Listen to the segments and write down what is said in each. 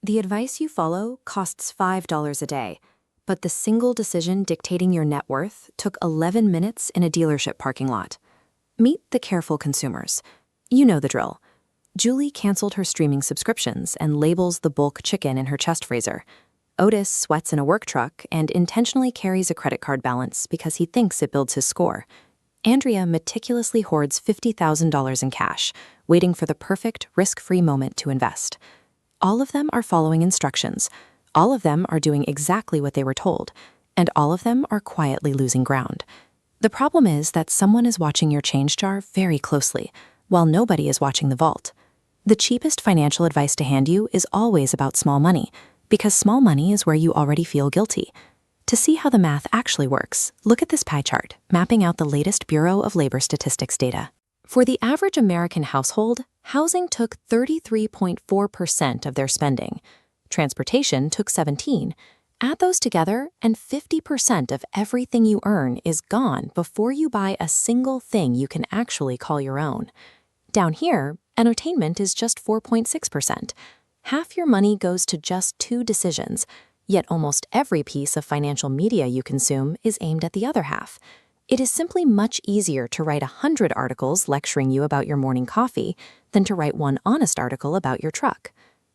The advice you follow costs $5 a day, but the single decision dictating your net worth took 11 minutes in a dealership parking lot. Meet the careful consumers. You know the drill. Julie canceled her streaming subscriptions and labels the bulk chicken in her chest freezer. Otis sweats in a work truck and intentionally carries a credit card balance because he thinks it builds his score. Andrea meticulously hoards $50,000 in cash, waiting for the perfect, risk-free moment to invest. All of them are following instructions. All of them are doing exactly what they were told. And all of them are quietly losing ground. The problem is that someone is watching your change jar very closely, while nobody is watching the vault. The cheapest financial advice to hand you is always about small money, because small money is where you already feel guilty. To see how the math actually works, look at this pie chart, mapping out the latest Bureau of Labor Statistics data. For the average American household, housing took 33.4% of their spending. Transportation took 17%. Add those together, and 50% of everything you earn is gone before you buy a single thing you can actually call your own. Down here, entertainment is just 4.6%. Half your money goes to just 2 decisions, yet almost every piece of financial media you consume is aimed at the other half. It is simply much easier to write 100 articles lecturing you about your morning coffee than to write one honest article about your truck.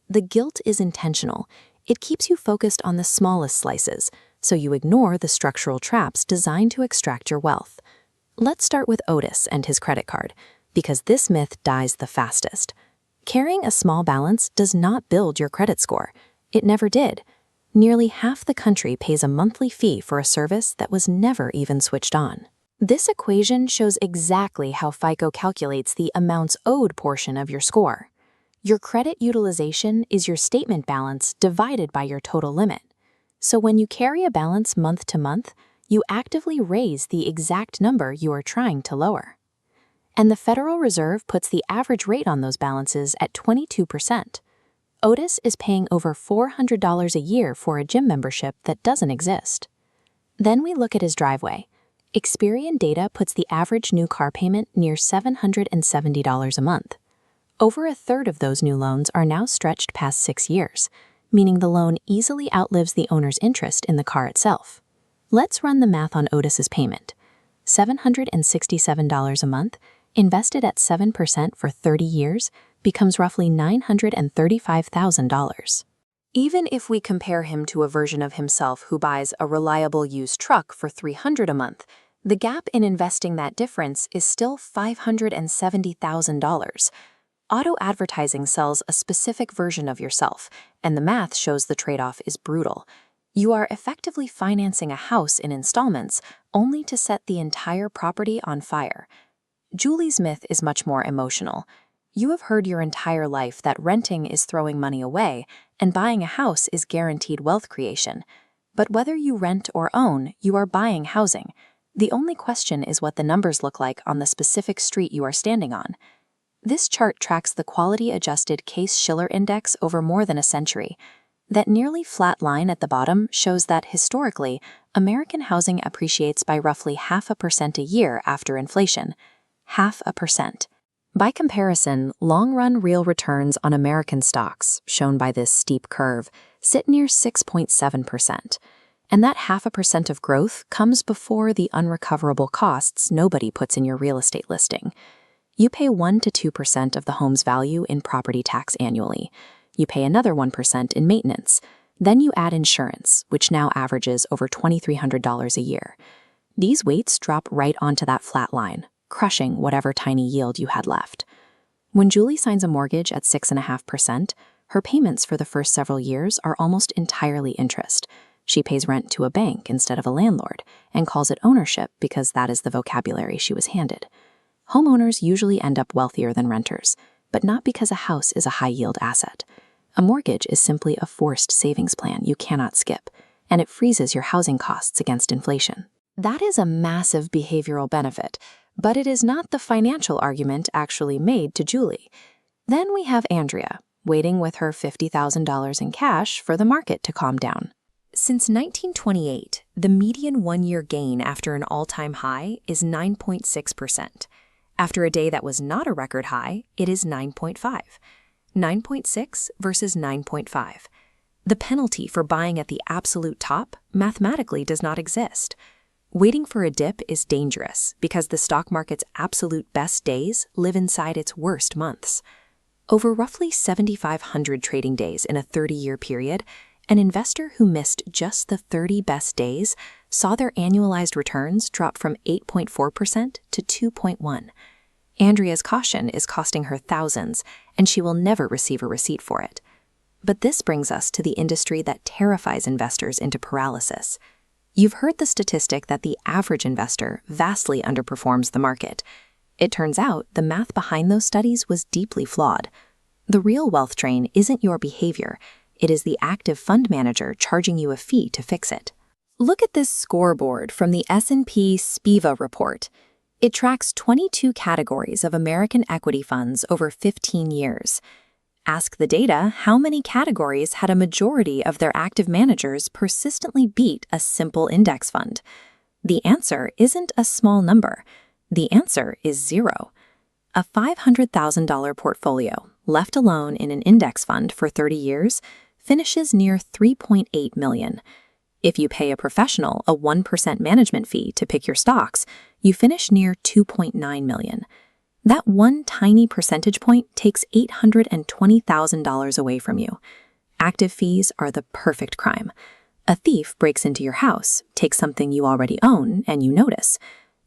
The guilt is intentional. It keeps you focused on the smallest slices, so you ignore the structural traps designed to extract your wealth. Let's start with Otis and his credit card, because this myth dies the fastest. Carrying a small balance does not build your credit score. It never did. Nearly half the country pays a monthly fee for a service that was never even switched on. This equation shows exactly how FICO calculates the amounts owed portion of your score. Your credit utilization is your statement balance divided by your total limit. So when you carry a balance month to month, you actively raise the exact number you are trying to lower. And the Federal Reserve puts the average rate on those balances at 22%. Otis is paying over $400 a year for a gym membership that doesn't exist. Then we look at his driveway. Experian data puts the average new car payment near $770 a month. Over a third of those new loans are now stretched past 6 years, meaning the loan easily outlives the owner's interest in the car itself. Let's run the math on Otis's payment. $767 a month, invested at 7% for 30 years, becomes roughly $935,000. Even if we compare him to a version of himself who buys a reliable used truck for $300 a month, the gap in investing that difference is still $570,000. Auto advertising sells a specific version of yourself, and the math shows the trade-off is brutal. You are effectively financing a house in installments only to set the entire property on fire. Julie's myth is much more emotional. You have heard your entire life that renting is throwing money away and buying a house is guaranteed wealth creation. But whether you rent or own, you are buying housing. The only question is what the numbers look like on the specific street you are standing on. This chart tracks the quality-adjusted Case-Shiller Index over more than a century. That nearly flat line at the bottom shows that, historically, American housing appreciates by roughly 0.5% a year after inflation. 0.5%. By comparison, long-run real returns on American stocks, shown by this steep curve, sit near 6.7%. And that 0.5% of growth comes before the unrecoverable costs nobody puts in your real estate listing. You pay 1 to 2% of the home's value in property tax annually. You pay another 1% in maintenance. Then you add insurance, which now averages over $2,300 a year. These weights drop right onto that flat line, crushing whatever tiny yield you had left. When Julie signs a mortgage at 6.5%, her payments for the first several years are almost entirely interest. She pays rent to a bank instead of a landlord, and calls it ownership because that is the vocabulary she was handed. Homeowners usually end up wealthier than renters, but not because a house is a high-yield asset. A mortgage is simply a forced savings plan you cannot skip, and it freezes your housing costs against inflation. That is a massive behavioral benefit, but it is not the financial argument actually made to Julie. Then we have Andrea, waiting with her $50,000 in cash for the market to calm down. Since 1928, the median one-year gain after an all-time high is 9.6%. After a day that was not a record high, it is 9.5. 9.6 versus 9.5. The penalty for buying at the absolute top mathematically does not exist. Waiting for a dip is dangerous because the stock market's absolute best days live inside its worst months. Over roughly 7,500 trading days in a 30-year period, an investor who missed just the 30 best days saw their annualized returns drop from 8.4% to 2.1%. Andrea's caution is costing her thousands, and she will never receive a receipt for it. But this brings us to the industry that terrifies investors into paralysis. You've heard the statistic that the average investor vastly underperforms the market. It turns out the math behind those studies was deeply flawed. The real wealth drain isn't your behavior. It is the active fund manager charging you a fee to fix it. Look at this scoreboard from the S&P SPIVA report. It tracks 22 categories of American equity funds over 15 years. Ask the data how many categories had a majority of their active managers persistently beat a simple index fund. The answer isn't a small number. The answer is 0. A $500,000 portfolio, left alone in an index fund for 30 years, finishes near $3.8 million. If you pay a professional a 1% management fee to pick your stocks, you finish near $2.9 million. That one tiny percentage point takes $820,000 away from you. Active fees are the perfect crime. A thief breaks into your house, takes something you already own, and you notice.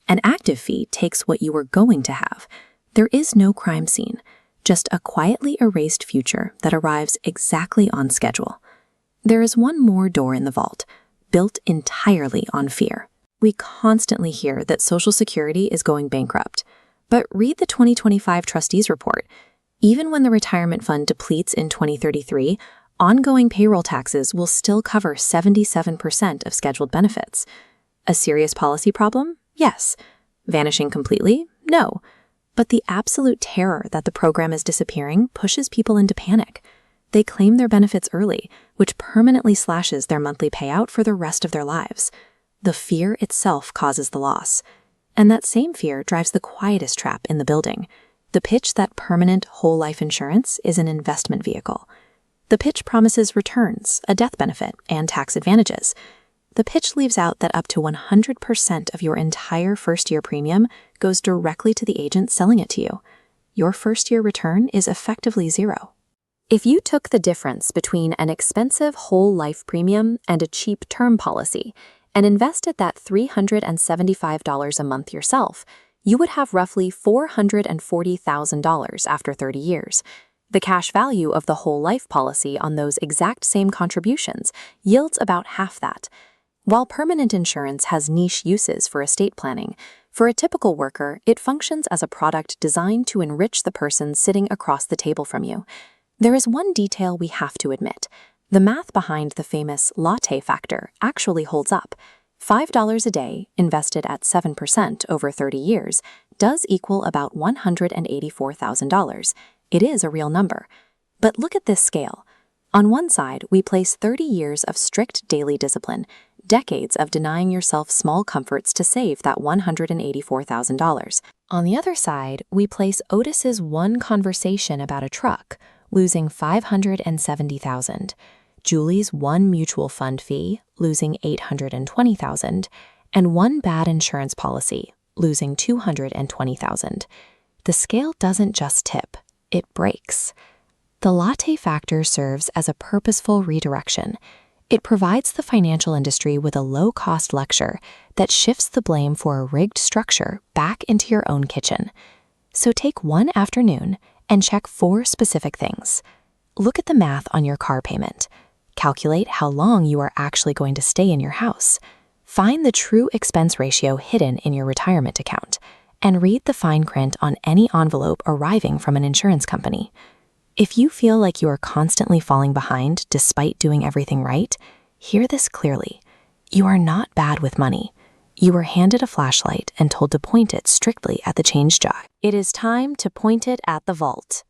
An active fee takes what you were going to have. There is no crime scene, just a quietly erased future that arrives exactly on schedule. There is one more door in the vault, built entirely on fear. We constantly hear that Social Security is going bankrupt. But read the 2025 Trustees Report. Even when the retirement fund depletes in 2033, ongoing payroll taxes will still cover 77% of scheduled benefits. A serious policy problem? Yes. Vanishing completely? No. But the absolute terror that the program is disappearing pushes people into panic. They claim their benefits early, which permanently slashes their monthly payout for the rest of their lives. The fear itself causes the loss. And that same fear drives the quietest trap in the building, the pitch that permanent whole life insurance is an investment vehicle. The pitch promises returns, a death benefit, and tax advantages. The pitch leaves out that up to 100% of your entire first-year premium goes directly to the agent selling it to you. Your first-year return is effectively 0. If you took the difference between an expensive whole life premium and a cheap term policy, and invested that $375 a month yourself, you would have roughly $440,000 after 30 years. The cash value of the whole life policy on those exact same contributions yields about half that. While permanent insurance has niche uses for estate planning, for a typical worker, it functions as a product designed to enrich the person sitting across the table from you. There is one detail we have to admit. The math behind the famous latte factor actually holds up. $5 a day, invested at 7% over 30 years, does equal about $184,000. It is a real number. But look at this scale. On one side, we place 30 years of strict daily discipline, decades of denying yourself small comforts to save that $184,000. On the other side, we place Otis's one conversation about a truck, losing $570,000. Julie's one mutual fund fee, losing $820,000, and one bad insurance policy, losing $220,000. The scale doesn't just tip, it breaks. The latte factor serves as a purposeful redirection. It provides the financial industry with a low-cost lecture that shifts the blame for a rigged structure back into your own kitchen. So take one afternoon and check 4 specific things. Look at the math on your car payment. Calculate how long you are actually going to stay in your house. Find the true expense ratio hidden in your retirement account, and read the fine print on any envelope arriving from an insurance company. If you feel like you are constantly falling behind despite doing everything right, hear this clearly. You are not bad with money. You were handed a flashlight and told to point it strictly at the change jar. It is time to point it at the vault.